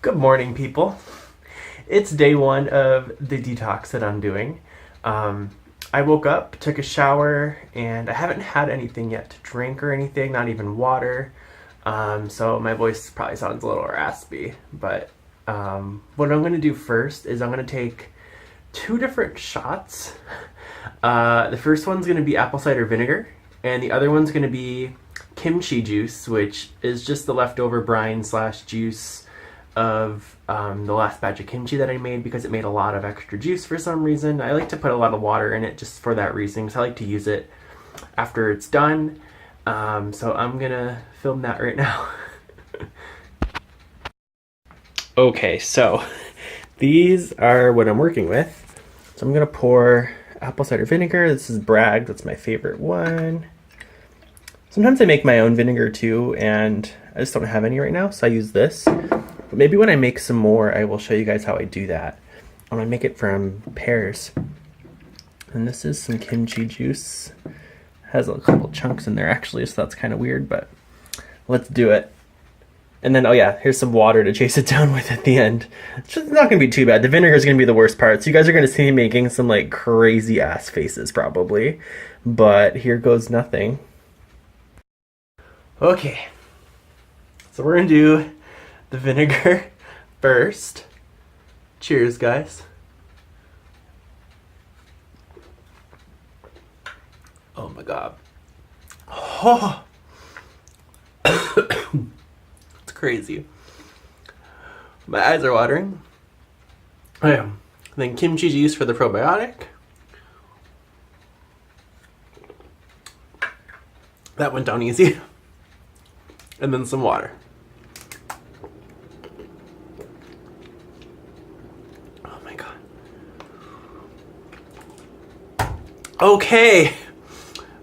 Good morning, people. It's day one of the detox that I'm doing. I woke up, took a shower, and I haven't had anything yet to drink or anything, not even water. So my voice probably sounds a little raspy, but what I'm going to do first is I'm going to take 2 different shots. The first one's going to be apple cider vinegar, and the other one's going to be kimchi juice, which is just the leftover brine / juice of the last batch of kimchi that I made because it made a lot of extra juice for some reason. I like to put a lot of water in it just for that reason, because I like to use it after it's done. So I'm gonna film that right now. Okay, so these are what I'm working with. So I'm gonna pour apple cider vinegar. This is Bragg, that's my favorite one. Sometimes I make my own vinegar too, and I just don't have any right now, so I use this. But maybe when I make some more, I will show you guys how I do that. I'm gonna make it from pears. And this is some kimchi juice. Has a couple chunks in there actually, so that's kind of weird, but let's do it. And then, oh yeah, here's some water to chase it down with at the end. It's just not gonna be too bad. The vinegar is gonna be the worst part. So you guys are gonna see me making some like crazy ass faces probably, but here goes nothing. Okay, so we're gonna do the vinegar first. Cheers, guys. Oh my god. Oh. It's crazy. My eyes are watering. I am. Then kimchi juice for the probiotic. That went down easy. And then some water. Oh my god. Okay.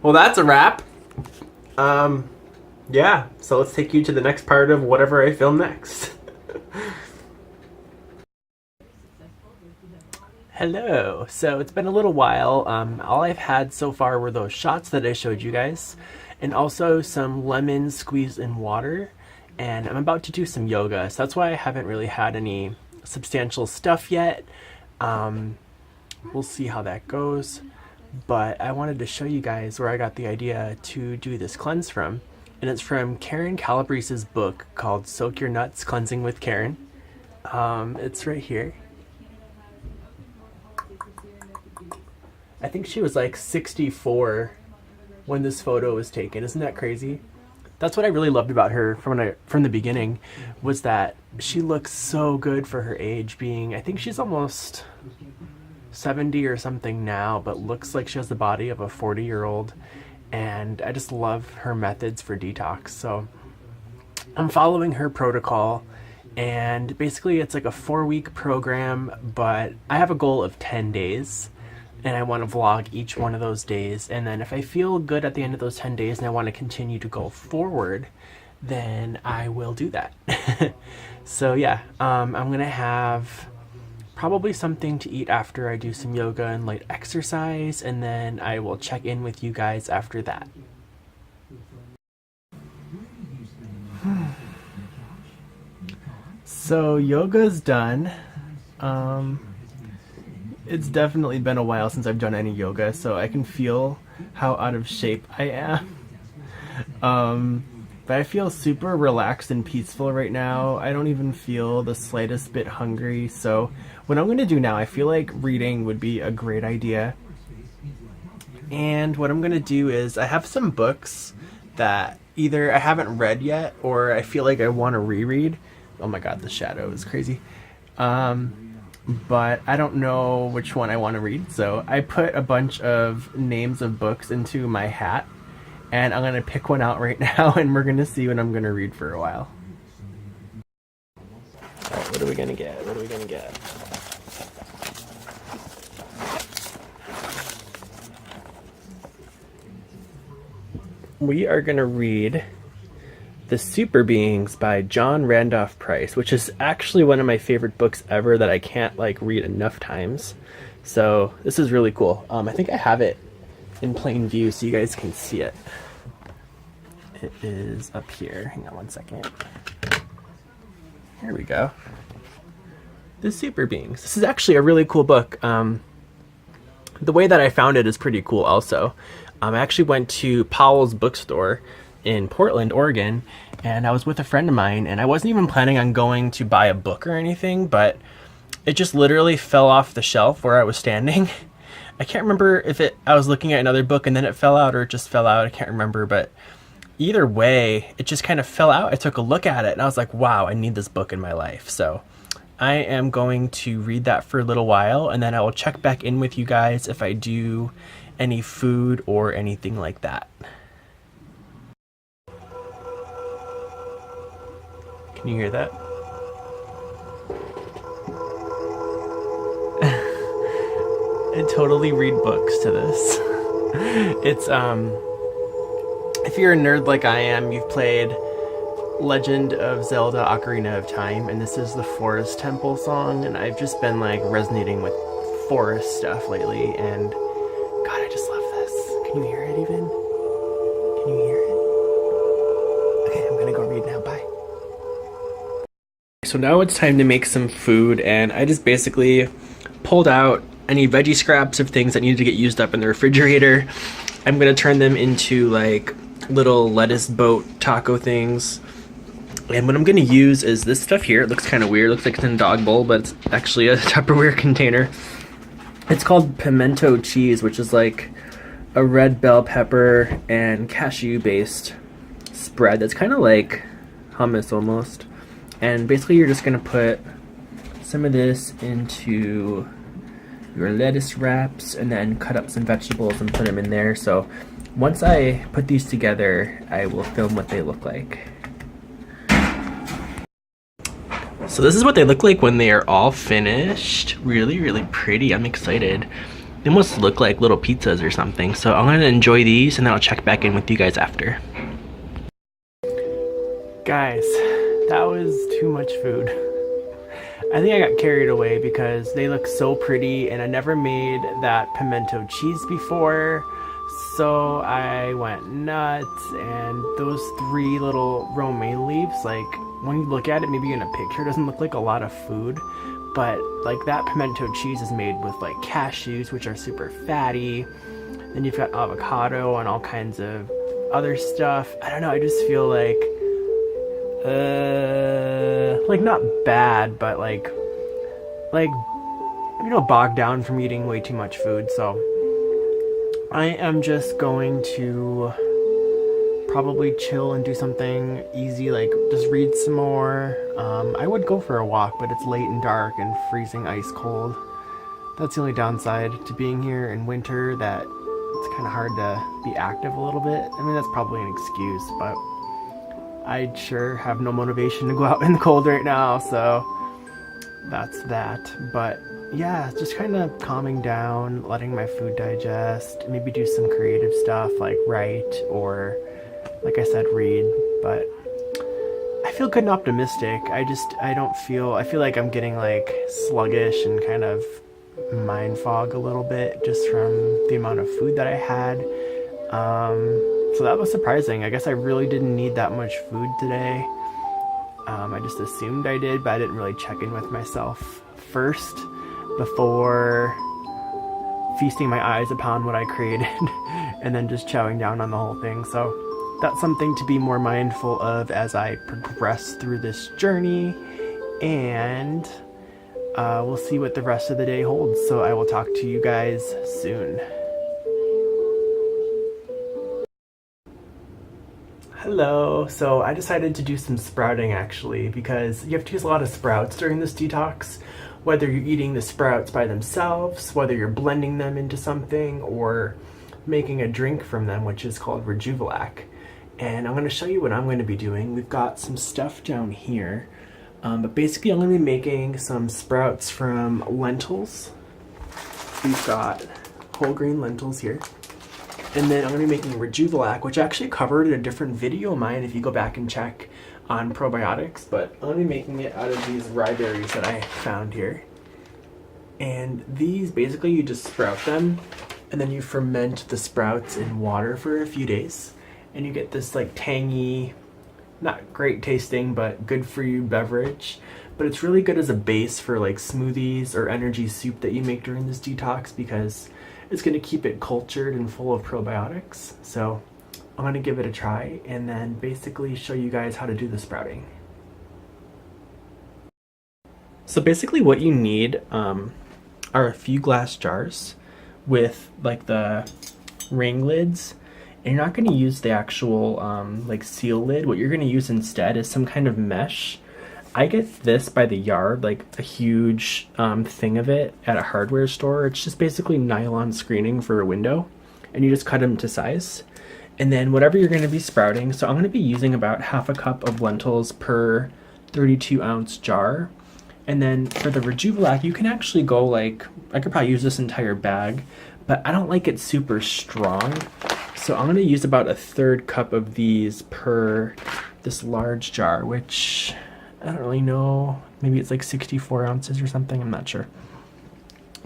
Well, that's a wrap. Yeah, so let's take you to the next part of whatever I film next. Hello. So it's been a little while. All I've had so far were those shots that I showed you guys, and also some lemon squeezed in water. And I'm about to do some yoga, so that's why I haven't really had any substantial stuff yet. We'll see how that goes. But I wanted to show you guys where I got the idea to do this cleanse from. And it's from Karen Calabrese's book called Soak Your Nuts, Cleansing with Karen. It's right here. I think she was like 64 when this photo was taken. Isn't that crazy? That's what I really loved about her from the beginning, was that she looks so good for her age, being, I think she's almost 70 or something now, but looks like she has the body of a 40-year-old. And I just love her methods for detox. So I'm following her protocol, and basically it's like a 4-week program, but I have a goal of 10 days. And I want to vlog each one of those days. And then if I feel good at the end of those 10 days and I want to continue to go forward, then I will do that. So yeah, I'm going to have probably something to eat after I do some yoga and light exercise. And then I will check in with you guys after that. So yoga's done. It's definitely been a while since I've done any yoga, so I can feel how out of shape I am. But I feel super relaxed and peaceful right now. I don't even feel the slightest bit hungry. So what I'm going to do now, I feel like reading would be a great idea. And what I'm going to do is, I have some books that either I haven't read yet or I feel like I want to reread. Oh my god, the shadow is crazy. But I don't know which one I want to read, so I put a bunch of names of books into my hat, and I'm going to pick one out right now, and we're going to see what I'm going to read for a while. Alright, what are we going to get? What are we going to get? We are going to read The Super Beings by John Randolph Price, which is actually one of my favorite books ever that I can't like read enough times. So this is really cool. I think I have it in plain view so you guys can see it. It is up here. Hang on one second. Here we go. The Super Beings. This is actually a really cool book. The way that I found it is pretty cool also. I actually went to Powell's bookstore in Portland, Oregon, and I was with a friend of mine, and I wasn't even planning on going to buy a book or anything, but it just literally fell off the shelf where I was standing. I can't remember if I was looking at another book and then it fell out, or it just fell out. I can't remember, but either way, it just kind of fell out. I took a look at it and I was like, wow, I need this book in my life. So I am going to read that for a little while, and then I will check back in with you guys if I do any food or anything like that. Can you hear that? I totally read books to this. It's if you're a nerd like I am, you've played Legend of Zelda Ocarina of Time, and this is the Forest Temple song, and I've just been like resonating with forest stuff lately, and God, I just love this. Can you hear it even? Can you hear it? Okay, I'm gonna go read now. Bye. So now it's time to make some food, and I just basically pulled out any veggie scraps of things that needed to get used up in the refrigerator. I'm gonna turn them into like little lettuce boat taco things. And what I'm gonna use is this stuff here. It looks kind of weird. It looks like it's in a dog bowl, but it's actually a Tupperware container. It's called pimento cheese, which is like a red bell pepper and cashew based spread that's kind of like hummus almost. And basically you're just gonna put some of this into your lettuce wraps and then cut up some vegetables and put them in there. So once I put these together, I will film what they look like. So this is what they look like when they are all finished. Really, really pretty. I'm excited. They almost look like little pizzas or something. So I'm gonna enjoy these and then I'll check back in with you guys after. Guys, that was too much food. I think I got carried away because they look so pretty, and I never made that pimento cheese before. So I went nuts, and those 3 little romaine leaves, like when you look at it, maybe in a picture, it doesn't look like a lot of food, but like that pimento cheese is made with like cashews, which are super fatty. Then you've got avocado and all kinds of other stuff. I don't know, I just feel like not bad, but like you know, bogged down from eating way too much food. So I am just going to probably chill and do something easy, like just read some more. I would go for a walk, but it's late and dark and freezing ice cold. That's the only downside to being here in winter, that it's kind of hard to be active a little bit. I mean, that's probably an excuse, but I sure have no motivation to go out in the cold right now, so that's that. But yeah, just kind of calming down, letting my food digest, maybe do some creative stuff like write or, like I said, read. But I feel good and optimistic. I feel like I'm getting like sluggish and kind of mind fog a little bit just from the amount of food that I had. So that was surprising. I guess I really didn't need that much food today. I just assumed I did, but I didn't really check in with myself first before feasting my eyes upon what I created and then just chowing down on the whole thing. So that's something to be more mindful of as I progress through this journey, and we'll see what the rest of the day holds. So I will talk to you guys soon. Hello. So I decided to do some sprouting actually, because you have to use a lot of sprouts during this detox, whether you're eating the sprouts by themselves, whether you're blending them into something, or making a drink from them, which is called Rejuvelac. And I'm going to show you what I'm going to be doing. We've got some stuff down here, but basically I'm going to be making some sprouts from lentils. We've got whole grain lentils here. And then I'm going to be making Rejuvelac, which I actually covered in a different video of mine if you go back and check on probiotics, but I'm going to be making it out of these rye berries that I found here. And these, basically you just sprout them, and then you ferment the sprouts in water for a few days, and you get this like tangy, not great tasting, but good for you beverage. But it's really good as a base for like smoothies or energy soup that you make during this detox, because it's going to keep it cultured and full of probiotics. So I'm going to give it a try and then basically show you guys how to do the sprouting. So basically what you need are a few glass jars with like the ring lids, and you're not going to use the actual like seal lid. What you're going to use instead is some kind of mesh. I get this by the yard, like a huge thing of it at a hardware store. It's just basically nylon screening for a window, and you just cut them to size. And then whatever you're going to be sprouting, so I'm going to be using about half a cup of lentils per 32-ounce jar. And then for the Rejuvelac, you can actually go like, I could probably use this entire bag, but I don't like it super strong. So I'm going to use about a third cup of these per this large jar, which I don't really know. Maybe it's like 64 ounces or something. I'm not sure.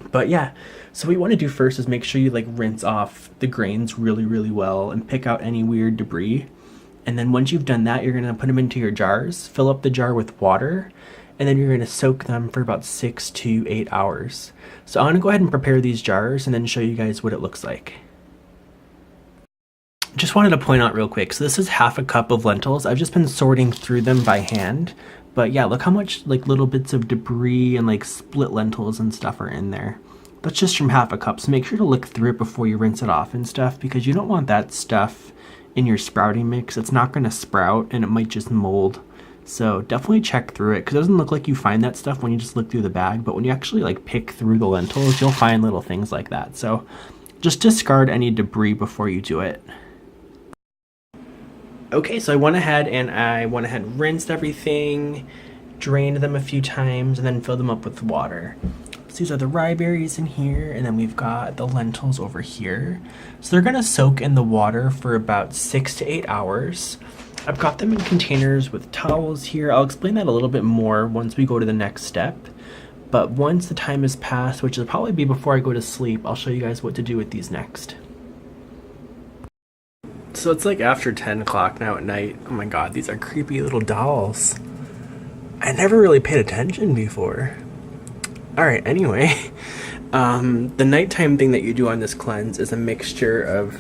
But yeah, so what you want to do first is make sure you like rinse off the grains really, really well and pick out any weird debris. And then once you've done that, you're going to put them into your jars, fill up the jar with water, and then you're going to soak them for about 6 to 8 hours. So I'm going to go ahead and prepare these jars and then show you guys what it looks like. Just wanted to point out real quick, so this is half a cup of lentils. I've just been sorting through them by hand. But yeah, look how much like little bits of debris and like split lentils and stuff are in there. That's just from half a cup, so make sure to look through it before you rinse it off and stuff, because you don't want that stuff in your sprouting mix. It's not going to sprout and it might just mold. So definitely check through it, because it doesn't look like you find that stuff when you just look through the bag, but when you actually like pick through the lentils, you'll find little things like that. So just discard any debris before you do it. Okay, so I went ahead and rinsed everything, drained them a few times, and then filled them up with water. So these are the rye berries in here, and then we've got the lentils over here. So they're gonna soak in the water for about 6 to 8 hours. I've got them in containers with towels here. I'll explain that a little bit more once we go to the next step. But once the time has passed, which will probably be before I go to sleep, I'll show you guys what to do with these next. So it's like after 10 o'clock now at night. Oh my god, these are creepy little dolls. I never really paid attention before. Alright, anyway. The nighttime thing that you do on this cleanse is a mixture of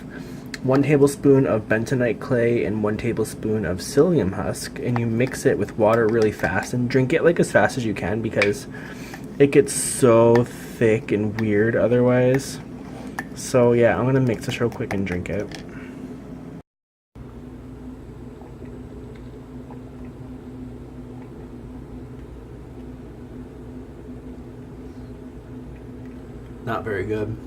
1 tablespoon of bentonite clay and 1 tablespoon of psyllium husk, and you mix it with water really fast and drink it like as fast as you can, because it gets so thick and weird otherwise. So yeah, I'm gonna mix this real quick and drink it. Not very good.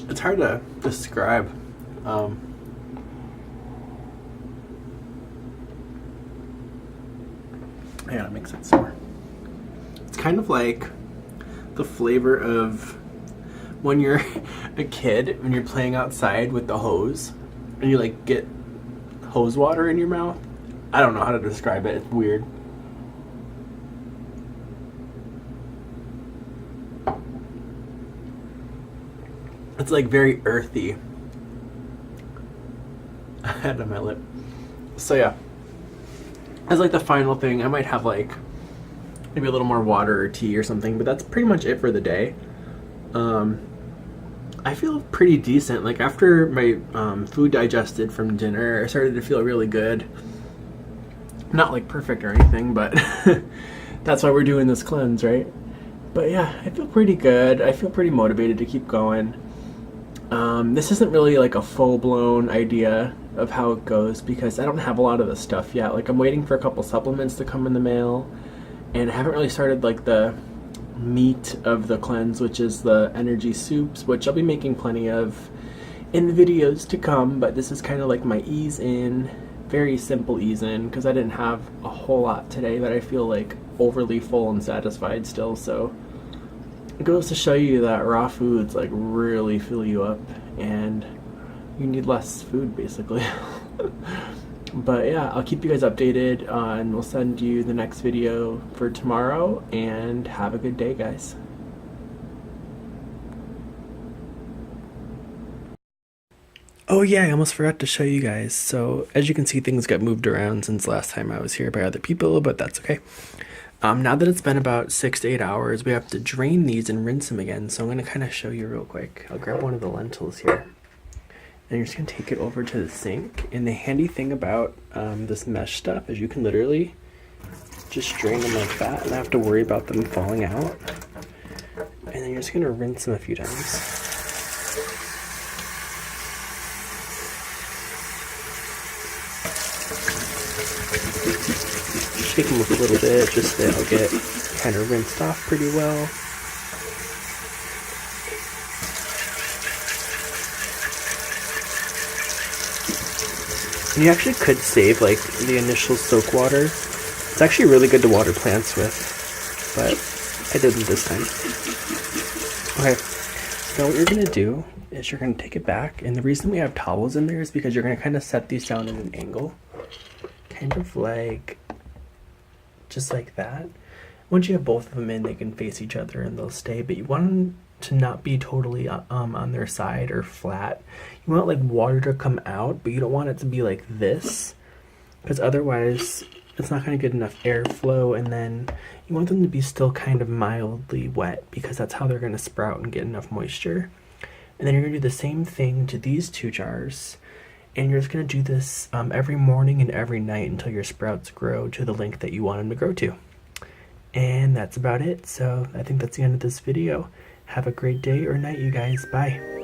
It's hard to describe. I gotta mix it some more. It's kind of like the flavor of when you're a kid, when you're playing outside with the hose and you like get hose water in your mouth. I don't know how to describe it. It's weird. It's like very earthy. I had it on my lip. So yeah, as like the final thing, I might have like maybe a little more water or tea or something, but that's pretty much it for the day. I feel pretty decent. Like after my food digested from dinner, I started to feel really good. Not like perfect or anything, but that's why we're doing this cleanse, right? But yeah, I feel pretty good. I feel pretty motivated to keep going. This isn't really like a full-blown idea of how it goes, because I don't have a lot of the stuff yet. Like I'm waiting for a couple supplements to come in the mail, and I haven't really started like the meat of the cleanse, which is the energy soups, which I'll be making plenty of in the videos to come. But this is kind of like my ease in, very simple ease in, because I didn't have a whole lot today, but I feel like overly full and satisfied still. So it goes to show you that raw foods like really fill you up, and you need less food basically. But yeah, I'll keep you guys updated, and we'll send you the next video for tomorrow, and have a good day, guys. Oh yeah, I almost forgot to show you guys. So as you can see, things got moved around since last time I was here by other people, but that's okay. Now that it's been about 6 to 8 hours, we have to drain these and rinse them again. So I'm going to kind of show you real quick. I'll grab one of the lentils here. And you're just going to take it over to the sink. And the handy thing about this mesh stuff is you can literally just drain them like that and not have to worry about them falling out. And then you're just going to rinse them a few times. Shake them up a little bit just so they'll get kind of rinsed off pretty well. And you actually could save like the initial soak water. It's actually really good to water plants with, but I didn't this time. Okay, so what you're gonna do is you're gonna take it back, and the reason we have towels in there is because you're gonna kind of set these down in an angle, kind of like just like that. Once you have both of them in, they can face each other and they'll stay, but you want them to not be totally on their side or flat. You want like water to come out, but you don't want it to be like this, because otherwise it's not going to get enough airflow, and then you want them to be still kind of mildly wet, because that's how they're going to sprout and get enough moisture. And then you're going to do the same thing to these two jars, and you're just going to do this every morning and every night until your sprouts grow to the length that you want them to grow to. And that's about it. So I think that's the end of this video. Have a great day or night, you guys. Bye.